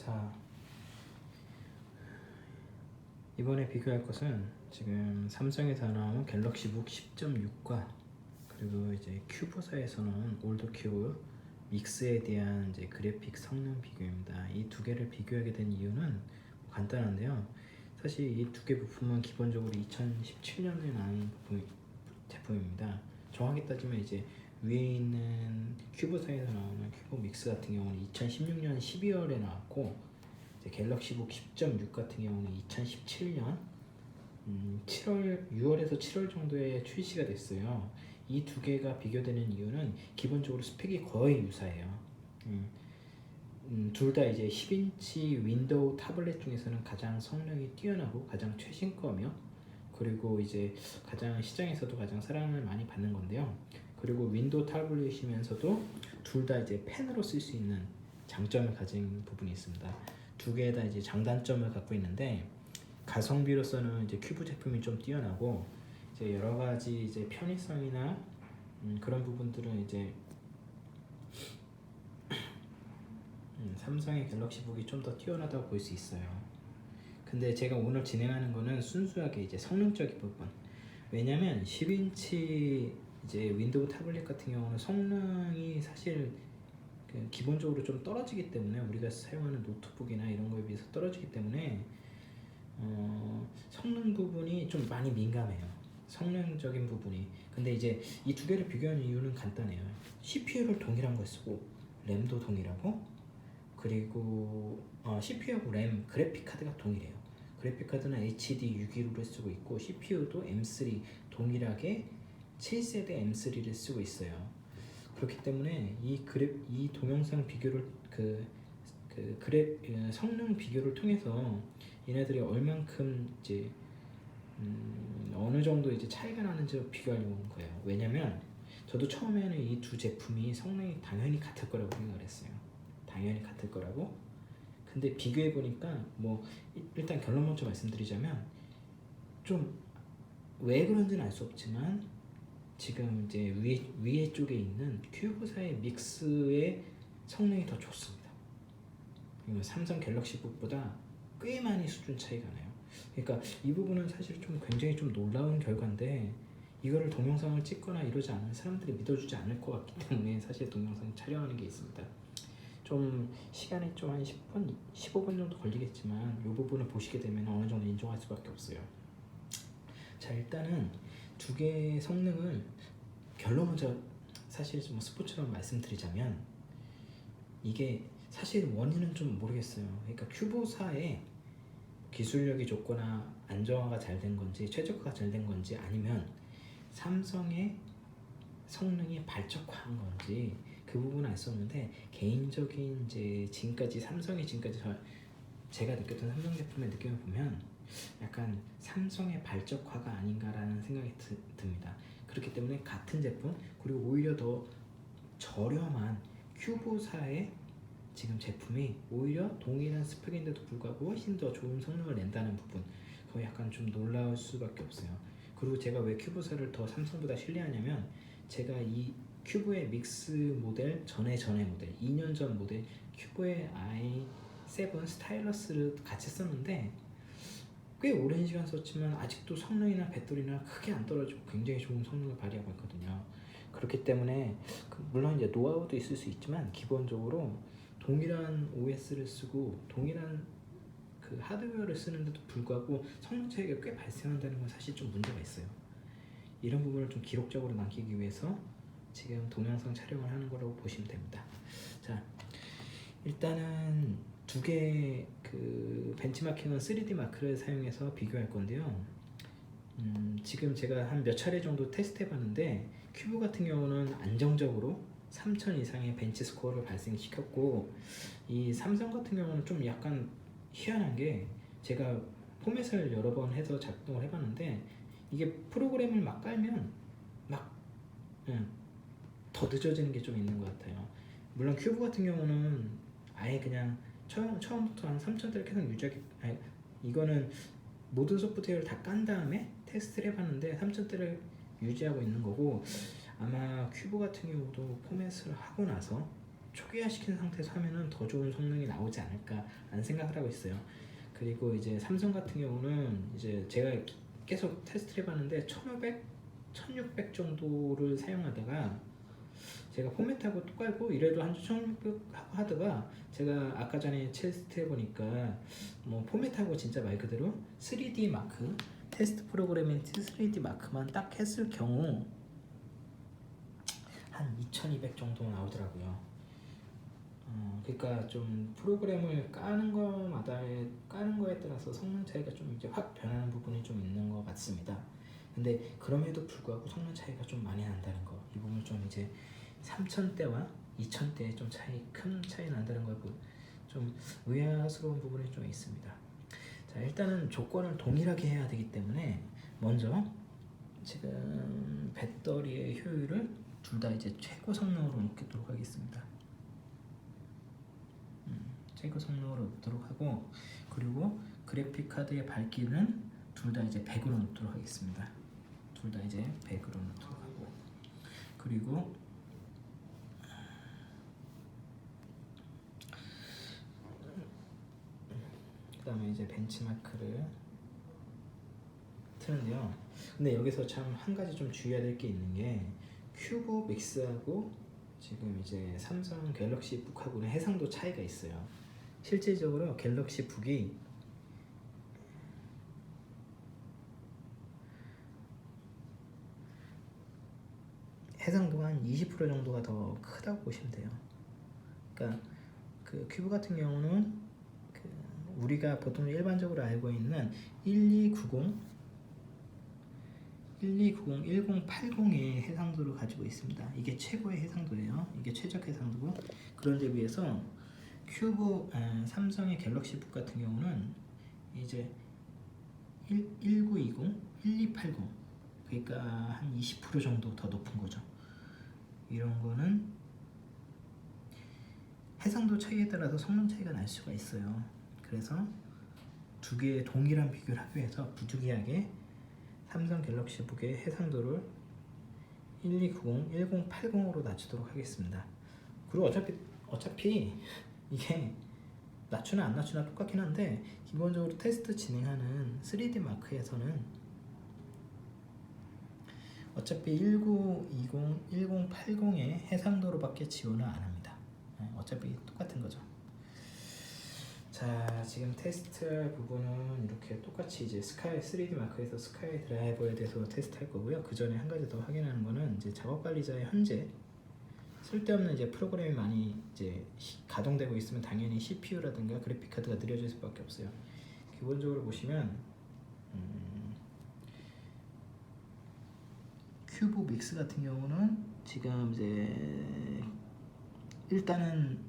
자, 이번에 비교할 것은 지금 삼성에서 나온 갤럭시북 10.6과 그리고 이제 큐브사에서 나온 올드 큐브 믹스에 대한 이제 그래픽 성능 비교입니다. 이 두 개를 비교하게 된 이유는 간단한데요. 사실 이 두 개 부품은 기본적으로 2017년에 나온 제품입니다. 정확히 따지면 이제 위에 있는 큐브사에서 나오는 큐브 믹스 같은 경우는 2016년 12월에 나왔고, 이제 갤럭시북 10.6 같은 경우는 2017년 6월에서 7월 정도에 출시가 됐어요. 이 두 개가 비교되는 이유는 기본적으로 스펙이 거의 유사해요. 둘 다 이제 10인치 윈도우 타블렛 중에서는 가장 성능이 뛰어나고 가장 최신 거며, 그리고 이제 가장 시장에서도 가장 사랑을 많이 받는 건데요. 그리고 윈도우 타블렛이면서도 둘 다 이제 펜으로 쓸 수 있는 장점을 가진 부분이 있습니다. 두 개 다 이제 장단점을 갖고 있는데, 가성비로서는 이제 큐브 제품이 좀 뛰어나고, 이제 여러 가지 이제 편의성이나 그런 부분들은 이제 삼성의 갤럭시북이 좀 더 뛰어나다고 볼 수 있어요. 근데 제가 오늘 진행하는 거는 순수하게 이제 성능적인 부분. 왜냐면 10인치 이제 윈도우 타블렛 같은 경우는 성능이 사실 기본적으로 좀 떨어지기 때문에, 우리가 사용하는 노트북이나 이런 거에 비해서 떨어지기 때문에 성능 부분이 좀 많이 민감해요. 성능적인 부분이. 근데 이제 이 두 개를 비교하는 이유는 간단해요. CPU를 동일한 걸 쓰고 램도 동일하고, 그리고 CPU하고 램, 그래픽 카드가 동일해요. 그래픽 카드는 HD 615를 쓰고 있고, CPU도 M3 동일하게 7세대 M3를 쓰고 있어요. 그렇기 때문에 이 동영상 비교를 성능 비교를 통해서 얘네들이 얼만큼 이제 어느 정도 이제 차이가 나는지 비교하려고 한 거예요. 왜냐면 저도 처음에는 이 두 제품이 성능이 당연히 같을 거라고 생각을 했어요. 당연히 같을 거라고. 근데 비교해 보니까 뭐 일단 결론 먼저 말씀드리자면, 좀 왜 그런지는 알 수 없지만 지금 이제 위에 쪽에 있는 큐브사의 믹스의 성능이 더 좋습니다. 삼성 갤럭시북보다 꽤 많이 수준 차이가 나요. 그러니까 이 부분은 사실 좀 굉장히 좀 놀라운 결과인데, 이거를 동영상을 찍거나 이러지 않으면 사람들이 믿어주지 않을 것 같기 때문에 사실 동영상 촬영하는 게 있습니다. 좀 시간이 좀 한 10분, 15분 정도 걸리겠지만 이 부분을 보시게 되면 어느 정도 인정할 수밖에 없어요. 자, 일단은 두 개의 성능을 결론 먼저 사실 좀 스포츠로 말씀드리자면, 이게 사실 원인은 좀 모르겠어요. 그러니까 큐브사의 기술력이 좋거나 안정화가 잘 된 건지 최적화가 잘 된 건지, 아니면 삼성의 성능이 발적화한 건지 그 부분은 알 수 없는데, 개인적인 이제 지금까지 제가 느꼈던 삼성 제품의 느낌을 보면 약간 삼성의 발적화가 아닌가라는 생각이 듭니다. 그렇기 때문에 같은 제품, 그리고 오히려 더 저렴한 큐브사의 지금 제품이 오히려 동일한 스펙인데도 불구하고 훨씬 더 좋은 성능을 낸다는 부분, 그거 약간 좀 놀라울 수밖에 없어요. 그리고 제가 왜 큐브사를 더 삼성보다 신뢰하냐면, 제가 이 큐브의 믹스 모델 전에 모델 2년 전 모델 큐브의 i7 스타일러스를 같이 썼는데 꽤 오랜 시간 썼지만 아직도 성능이나 배터리나 크게 안 떨어지고 굉장히 좋은 성능을 발휘하고 있거든요. 그렇기 때문에 물론 이제 노하우도 있을 수 있지만, 기본적으로 동일한 OS를 쓰고 동일한 그 하드웨어를 쓰는데도 불구하고 성능 차이가 꽤 발생한다는 건 사실 좀 문제가 있어요. 이런 부분을 좀 기록적으로 남기기 위해서 지금 동영상 촬영을 하는 거라고 보시면 됩니다. 자, 일단은 두 개 그 벤치마킹은 3D 마크를 사용해서 비교할 건데요. 지금 제가 한 몇 차례 정도 테스트 해봤는데, 큐브 같은 경우는 안정적으로 3000 이상의 벤치 스코어를 발생시켰고, 이 삼성 같은 경우는 좀 약간 희한한 게, 제가 포맷을 여러 번 해서 작동을 해봤는데 이게 프로그램을 막 깔면 막 더 늦어지는 게 좀 있는 것 같아요. 물론 큐브 같은 경우는 아예 그냥 처음부터 한 3000대를 계속 유지하기, 이거는 모든 소프트웨어를 다 깐 다음에 테스트를 해봤는데 3000대를 유지하고 있는 거고, 아마 큐브 같은 경우도 포맷을 하고 나서 초기화시킨 상태에서 하면은 더 좋은 성능이 나오지 않을까라는 생각을 하고 있어요. 그리고 이제 삼성 같은 경우는 이제 제가 계속 테스트를 해봤는데 1500, 1600 정도를 사용하다가 제가 포맷하고 또 깔고 이래도 한 1600 하고 하다가 제가 아까 전에 테스트 해보니까 뭐 포맷하고 진짜 말 그대로 3D 마크 테스트 프로그래밍 3D 마크만 딱 했을 경우 한 2200 정도 나오더라고요. 그러니까 좀 프로그램을 까는 거에 따라서 성능 차이가 좀 이제 확 변하는 부분이 좀 있는 것 같습니다. 근데 그럼에도 불구하고 성능 차이가 좀 많이 난다는 거, 이 부분을 좀 이제 3000대와 2000대에 좀 큰 차이 난다는 거, 좀 의아스러운 부분이 좀 있습니다. 자, 일단은 조건을 동일하게 해야 되기 때문에 먼저 지금 배터리의 효율을 둘 다 이제 최고 성능으로 놓도록 하겠습니다. 최고 성능으로 놓도록 하고, 그리고 그래픽 카드의 밝기는 둘 다 이제 100으로 놓도록 하겠습니다. 둘 다 이제 100으로 놓도록 하고, 그리고 그 다음에 이제 벤치마크를 트는데요. 근데 여기서 참 한 가지 좀 주의해야 될 게 있는 게, 큐브 믹스하고 지금 이제 삼성 갤럭시 북하고는 해상도 차이가 있어요. 실질적으로 갤럭시 북이 해상도가 한 20% 정도가 더 크다고 보시면 돼요. 그러니까 그 큐브 같은 경우는 그 우리가 보통 일반적으로 알고 있는 1290 1080의 해상도를 가지고 있습니다. 이게 최고의 해상도예요. 이게 최적 해상도고, 그런 데 비해서 큐브 삼성의 갤럭시 북 같은 경우는 이제 1920, 1280, 그러니까 한 20% 정도 더 높은 거죠. 이런 거는 해상도 차이에 따라서 성능 차이가 날 수가 있어요. 그래서 두 개의 동일한 비교를 하기 위해서 부득이하게 삼성 갤럭시 북의 해상도를 1290, 1080으로 낮추도록 하겠습니다. 그리고 어차피 이게 낮추나 안 낮추나 똑같긴 한데, 기본적으로 테스트 진행하는 3D 마크에서는 어차피 1920, 1080의 해상도로밖에 지원을 안 합니다. 어차피 똑같은 거죠. 자, 지금 테스트할 부분은 이렇게 똑같이 이제 스카이 3D 마크에서 스카이 드라이버에 대해서 테스트할 거고요. 그 전에 한 가지 더 확인하는 거는 이제 작업 관리자의 현재 쓸데없는 이제 프로그램이 많이 이제 가동되고 있으면 당연히 CPU라든가 그래픽 카드가 느려질 수밖에 없어요. 기본적으로 보시면 큐브 믹스 같은 경우는 지금 이제 일단은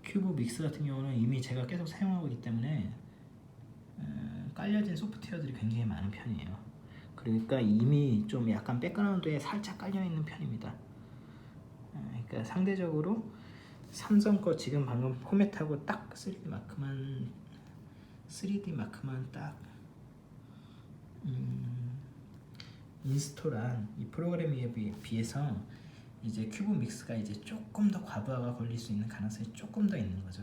큐브 믹스 같은 경우는 이미 제가 계속 사용하고 있기 때문에 깔려진 소프트웨어들이 굉장히 많은 편이에요. 그러니까 이미 좀 약간 백그라운드에 살짝 깔려 있는 편입니다. 그러니까 상대적으로 삼성 거 지금 방금 포맷하고 딱 3D 마크만 딱 인스톨한 이 프로그램에 비해서 이제 큐브 믹스가 이제 조금 더 과부하가 걸릴 수 있는 가능성이 조금 더 있는 거죠.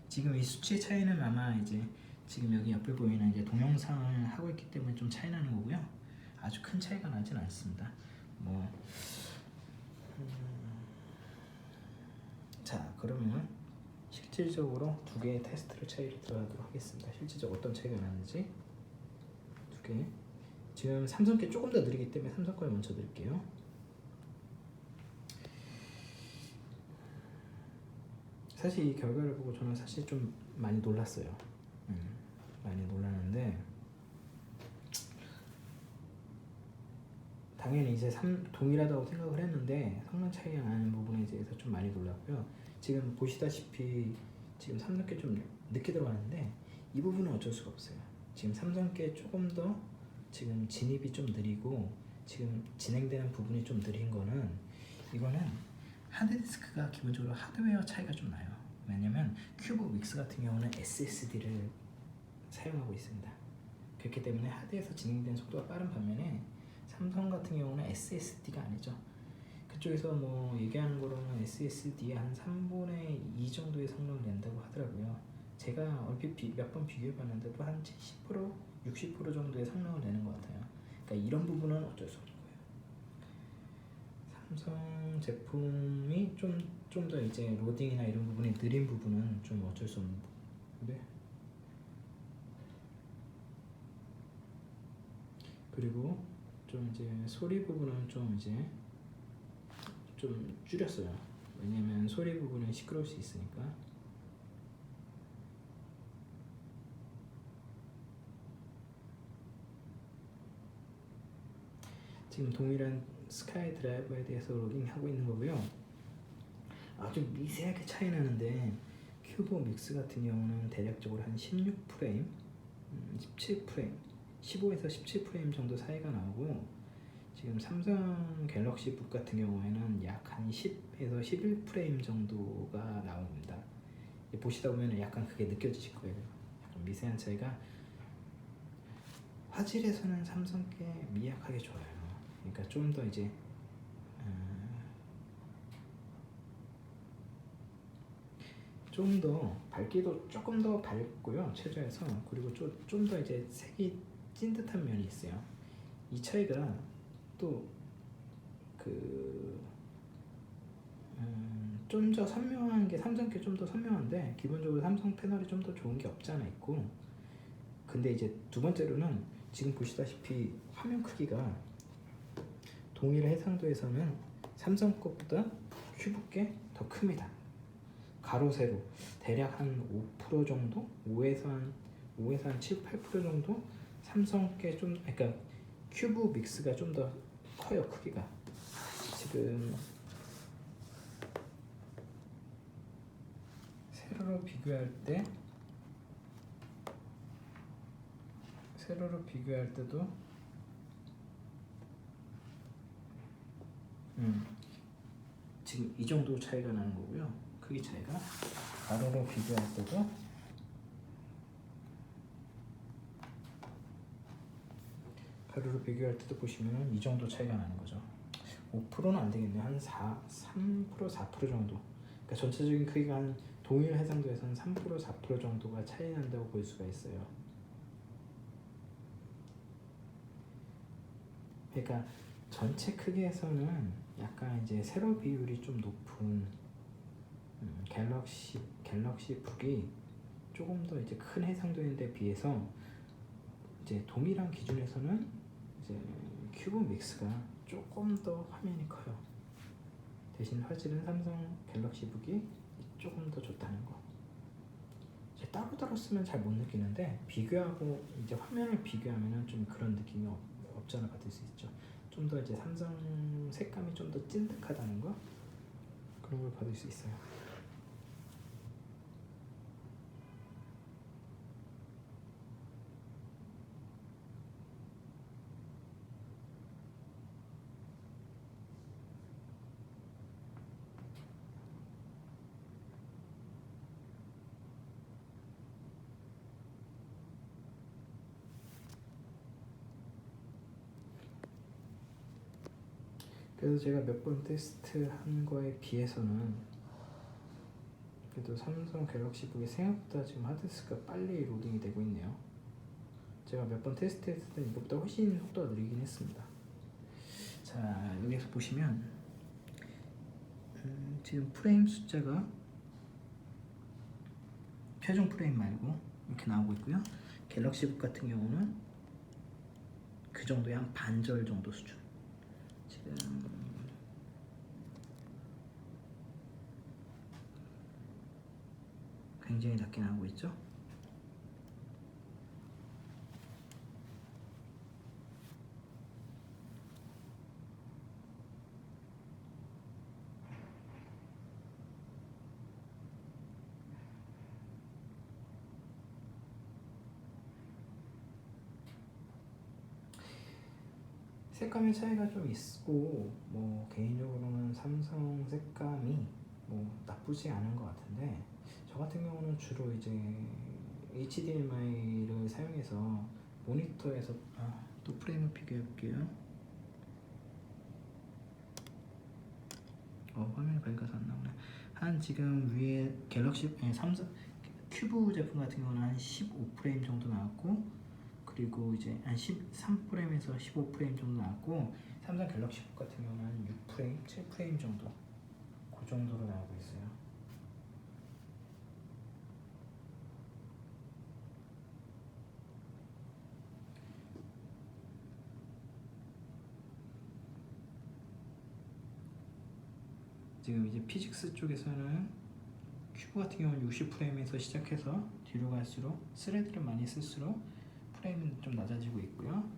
지금 이 수치 차이는 아마 이제 지금 여기 옆에 보이는 이제 동영상을 하고 있기 때문에 좀 차이 나는 거고요. 아주 큰 차이가 나진 않습니다. 자, 그러면 실질적으로 두 개의 테스트를 차이를 들어가도록 하겠습니다. 실질적으로 어떤 차이가 나는지 두 개. 지금 삼성 게 조금 더 느리기 때문에 삼성 걸 먼저 드릴게요. 사실 이 결과를 보고 저는 사실 좀 많이 놀랐어요. 많이 놀랐는데, 당연히 이제 동일하다고 생각을 했는데 성능 차이가 나는 부분에 대해서 좀 많이 놀랐고요. 지금 보시다시피 지금 삼성 게 좀 늦게 들어가는데, 이 부분은 어쩔 수가 없어요. 지금 삼성 게 조금 더 지금 진입이 좀 느리고 지금 진행되는 부분이 좀 느린 거는, 이거는 하드디스크가 기본적으로 하드웨어 차이가 좀 나요. 왜냐면 큐브 믹스 같은 경우는 SSD를 사용하고 있습니다. 그렇기 때문에 하드에서 진행되는 속도가 빠른 반면에 삼성 같은 경우는 SSD가 아니죠. 그쪽에서 뭐 얘기하는 거로는 SSD의 한 3분의 2 정도의 성능을 낸다고 하더라고요. 제가 얼핏 몇 번 비교해 봤는데도 한 70%, 60% 정도의 성능을 내는 것 같아요. 그러니까 이런 부분은 어쩔 수 없는 거예요. 삼성 제품이 좀 더 이제 로딩이나 이런 부분이 느린 부분은 좀 어쩔 수 없는 부분인데, 그리고 좀 이제 소리 부분은 좀 이제 좀 줄였어요. 왜냐면 소리 부분은 시끄러울 수 있으니까. 지금 동일한 스카이 드라이버에 대해서 로딩하고 있는 거고요. 아주 미세하게 차이 나는데 큐브 믹스 같은 경우는 대략적으로 한 16프레임, 17프레임, 15에서 17프레임 정도 사이가 나오고, 지금 삼성 갤럭시 북 같은 경우에는 약 한 10에서 11프레임 정도가 나옵니다. 보시다 보면 약간 그게 느껴지실 거예요. 약간 미세한 차이가. 화질에서는 삼성 게 미약하게 좋아요. 그러니까 좀 더 이제 좀 더 밝기도 조금 더 밝고요, 최저에서. 그리고 좀 더 이제 색이 찐 듯한 면이 있어요. 이 차이가 또 좀 더 선명한 게 삼성 게 좀 더 선명한데, 기본적으로 삼성 패널이 좀 더 좋은 게 없지 않아 있고, 근데 이제 두 번째로는 지금 보시다시피 화면 크기가 동일 해상도에서는 삼성 것보다 큐브께 더 큽니다. 가로 세로 대략 한 5% 정도, 5에서 한 7, 8% 정도 삼성께 좀, 그러니까 큐브 믹스가 좀 더 커요, 크기가. 지금 세로로 비교할 때도 지금 이 정도 차이가 나는 거고요. 크기 차이가. 가로로 비교할 때도 보시면은 이 정도 차이가 나는 거죠. 5%는 안 되겠네요. 한 3%, 4% 정도. 그러니까 전체적인 크기가 한 동일 해상도에서는 3%, 4% 정도가 차이 난다고 볼 수가 있어요. 그러니까 전체 크기에서는 약간 이제 세로 비율이 좀 높은 갤럭시 북이 조금 더 이제 큰 해상도인데 비해서 이제 동일한 기준에서는 이제 큐브 믹스가 조금 더 화면이 커요. 대신 화질은 삼성 갤럭시 북이 조금 더 좋다는 거. 이제 따로따로 쓰면 잘 못 느끼는데, 비교하고 이제 화면을 비교하면은 좀 그런 느낌이 없지 않아 받을 수 있죠. 좀 더 이제 삼성 색감이 좀 더 찐득하다는 거, 그런 걸 받을 수 있어요. 그래서 제가 몇 번 테스트한 거에 비해서는 그래도 삼성 갤럭시 북이 생각보다 지금 하드디스크가 빨리 로딩이 되고 있네요. 제가 몇 번 테스트했을 때 이것보다 훨씬 속도가 느리긴 했습니다. 자, 여기서 보시면 지금 프레임 숫자가 최종 프레임 말고 이렇게 나오고 있고요. 갤럭시 북 같은 경우는 그 정도의 한 반절 정도 수준. 지금 굉장히 낮게 나오고 있죠. 색감의 차이가 좀 있고, 뭐 개인적으로는 삼성 색감이 뭐 나쁘지 않은 것 같은데, 저 같은 경우는 주로 이제 HDMI를 사용해서 모니터에서 또 프레임을 비교해 볼게요. 화면이 밝아서 안 나오네. 한 지금 위에 갤럭시 삼성 큐브 제품 같은 경우는 한 15프레임 정도 나왔고, 그리고 이제 한 13프레임에서 15프레임 정도 나왔고, 삼성 갤럭시 북 같은 경우는 한 6프레임, 7프레임 정도, 그 정도로 나오고 있어요. 지금 이제 피직스 쪽에서는 큐브 같은 경우는 60프레임에서 시작해서 뒤로 갈수록 스레드를 많이 쓸수록 프레임은 좀 낮아지고 있고요.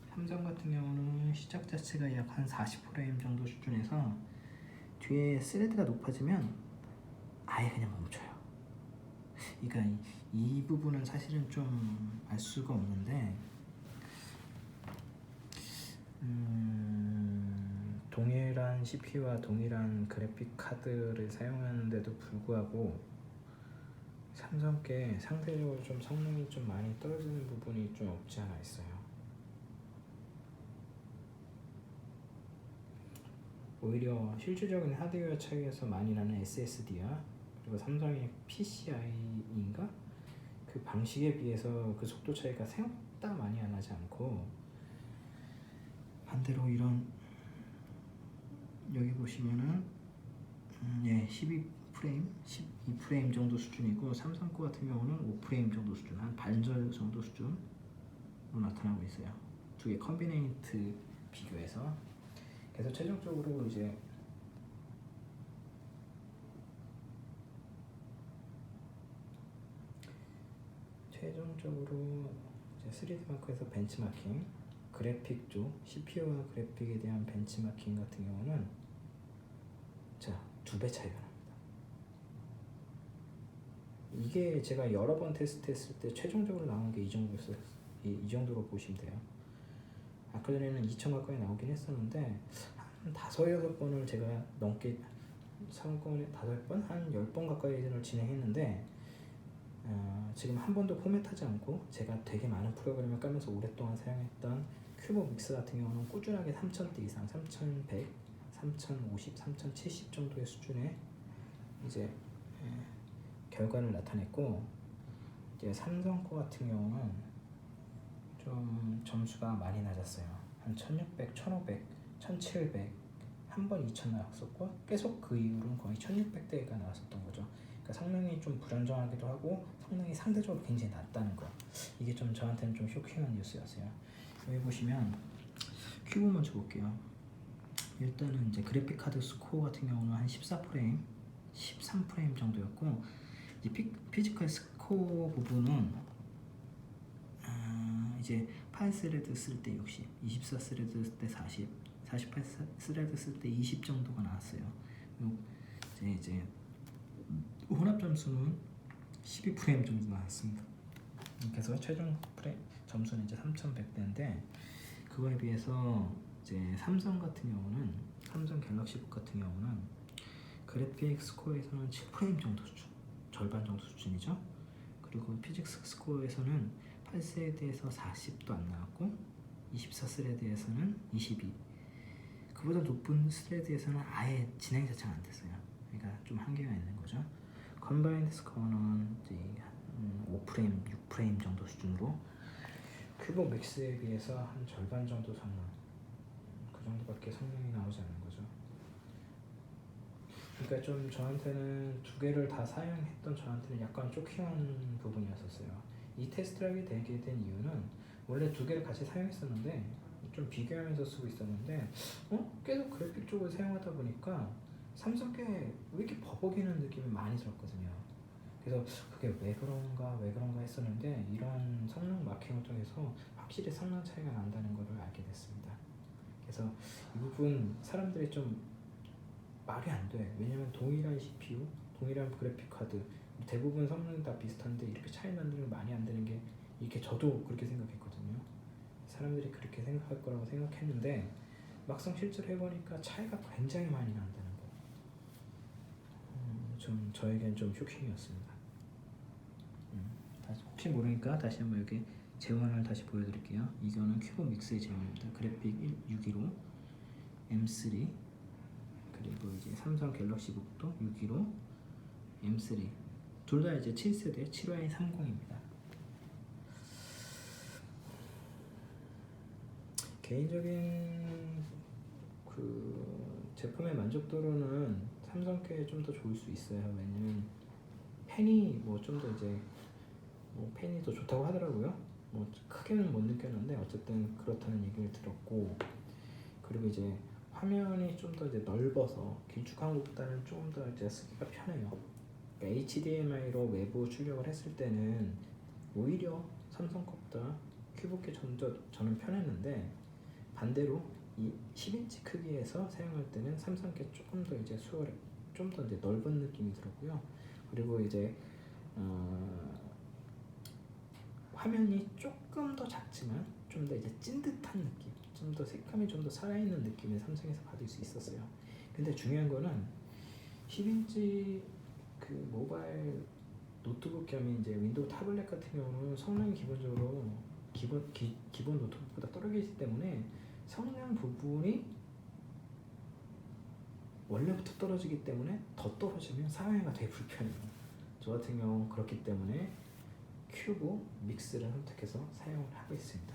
삼성 같은 경우는 시작 자체가 약 한 40프레임 정도 수준에서 뒤에 스레드가 높아지면 아예 그냥 멈춰요. 그러니까 이 부분은 사실은 좀 알 수가 없는데, 동일한 CPU와 동일한 그래픽 카드를 사용하는데도 불구하고 삼성께 상대적으로 좀 성능이 좀 많이 떨어지는 부분이 좀 없지 않아 있어요. 오히려 실질적인 하드웨어 차이에서 많이 나는 SSD와 그리고 삼성의 PCI인가? 그 방식에 비해서 그 속도 차이가 생각보다 많이 안 나지 않고, 반대로 이런 여기 보시면은 12프레임, 12프레임 정도 수준이고, 삼성 거 같은 경우는 5프레임 정도 수준, 한 반절 정도 수준으로 나타나고 있어요. 두 개 컨비네이트 비교해서. 그래서 최종적으로 이제 이제 3D 마크에서 벤치마킹, 그래픽 쪽 CPU와 그래픽에 대한 벤치마킹 같은 경우는 자, 2배 차이가 납니다. 이게 제가 여러 번 테스트했을 때 최종적으로 나온 게 이 정도로 보시면 돼요. 아까 전에는 2000 가까이 나오긴 했었는데 한 5-6번을 제가 넘게 5번? 한 10번 가까이를 진행했는데, 지금 한 번도 포맷하지 않고 제가 되게 많은 프로그램을 깔면서 오랫동안 사용했던 큐브 믹스 같은 경우는 꾸준하게 3000대 이상, 3100, 3050, 3070 정도의 수준의 이제 결과를 나타냈고, 이제 삼성 거 같은 경우는 좀 점수가 많이 낮았어요. 한 1600, 1500, 1700, 한 번 2000 나왔었고, 계속 그 이후로는 거의 1600대가 나왔었던 거죠. 그러니까 성능이 좀 불안정하기도 하고 성능이 상대적으로 굉장히 낮다는 거, 이게 좀 저한테는 좀 쇼킹한 뉴스였어요. 여기 보시면 큐브 먼저 볼게요. 일단은 이제 그래픽 카드 스코어 같은 경우는 한 14프레임, 13프레임 정도였고, 이 피지컬 스코어 부분은 이제 8스레드 쓸 때 60, 24스레드 쓸 때 40, 48스레드 쓸 때 20 정도가 나왔어요. 이제 혼합 점수는 12프레임 정도 나왔습니다. 그래서 최종 점수는 이제 3100대인데, 그거에 비해서 이제 삼성 같은 경우는, 삼성 갤럭시 북 같은 경우는 그래픽 스코어에서는 7프레임 정도 수준, 절반 정도 수준이죠. 그리고 피직스 스코어에서는 8스레드에서 40도 안 나왔고, 24스레드에서는 22, 그보다 높은 스레드에서는 아예 진행 자체가 안 됐어요. 그러니까 좀 한계가 있는 거죠. 컨바인드 스코어는 이제 5프레임, 6프레임 정도 수준으로 큐브 맥스에 비해서 한 절반 정도 성능, 그 정도밖에 성능이 나오지 않는 거죠. 그러니까 좀 저한테는 두 개를 다 사용했던 저한테는 약간 쇼킹한 부분이었었어요. 이 테스트를 하게 되게 된 이유는, 원래 두 개를 같이 사용했었는데 좀 비교하면서 쓰고 있었는데 계속 그래픽 쪽을 사용하다 보니까 삼성 게 왜 이렇게 버벅이는 느낌이 많이 들었거든요. 그래서 그게 왜 그런가 했었는데, 이런 성능 마킹을 통해서 확실히 성능 차이가 난다는 걸 알게 됐습니다. 그래서 이 부분 사람들이 좀 말이 안 돼. 왜냐면 동일한 CPU, 동일한 그래픽 카드, 대부분 성능이 다 비슷한데 이렇게 차이 나는 게 많이 안 되는 게, 이렇게 저도 그렇게 생각했거든요. 사람들이 그렇게 생각할 거라고 생각했는데 막상 실제로 해보니까 차이가 굉장히 많이 난다는 거, 좀 저에겐 좀 쇼킹이었습니다. 혹시 모르니까 다시 한번 여기 제원을 다시 보여드릴게요. 이거는 큐브 믹스의 제원입니다. 그래픽 615, M3, 그리고 이제 삼성 갤럭시 북도 615 M3 둘 다 이제 7세대 7530입니다. 개인적인 그 제품의 만족도로는 삼성께 좀 더 좋을 수 있어요. 왜냐면 펜이 뭐 좀 더 이제 뭐 펜이 더 좋다고 하더라고요. 뭐 크게는 못 느꼈는데 어쨌든 그렇다는 얘기를 들었고, 그리고 이제 화면이 좀 더 이제 넓어서 길쭉한 것보다는 좀 더 이제 쓰기가 편해요. 그러니까 HDMI로 외부 출력을 했을 때는 오히려 삼성 것보다 큐브께 저는 편했는데, 반대로 이 10인치 크기에서 사용할 때는 삼성께 조금 더 이제 수월해, 좀 더 이제 넓은 느낌이 들었고요. 그리고 이제 화면이 조금 더 작지만 좀 더 이제 찐득한 느낌, 좀 더 색감이 좀 더 살아있는 느낌을 삼성에서 받을 수 있었어요. 근데 중요한 거는 10인치 그 모바일 노트북 겸 이제 윈도우 타블렛 같은 경우는 성능이 기본적으로 기본 노트북보다 떨어지기 때문에 성능 부분이 원래부터 떨어지기 때문에 더 떨어지면 사용하기가 되게 불편해요. 저 같은 경우 그렇기 때문에 큐브 믹스를 선택해서 사용을 하고 있습니다.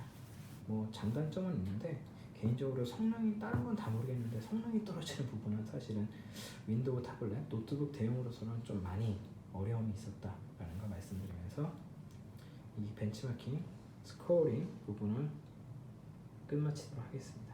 뭐 장단점은 있는데 개인적으로 성능이 다른 건 다 모르겠는데 성능이 떨어지는 부분은 사실은 윈도우 타블렛 노트북 대용으로서는 좀 많이 어려움이 있었다라는 걸 말씀드리면서 이 벤치마킹 스코어링 부분을 끝마치도록 하겠습니다.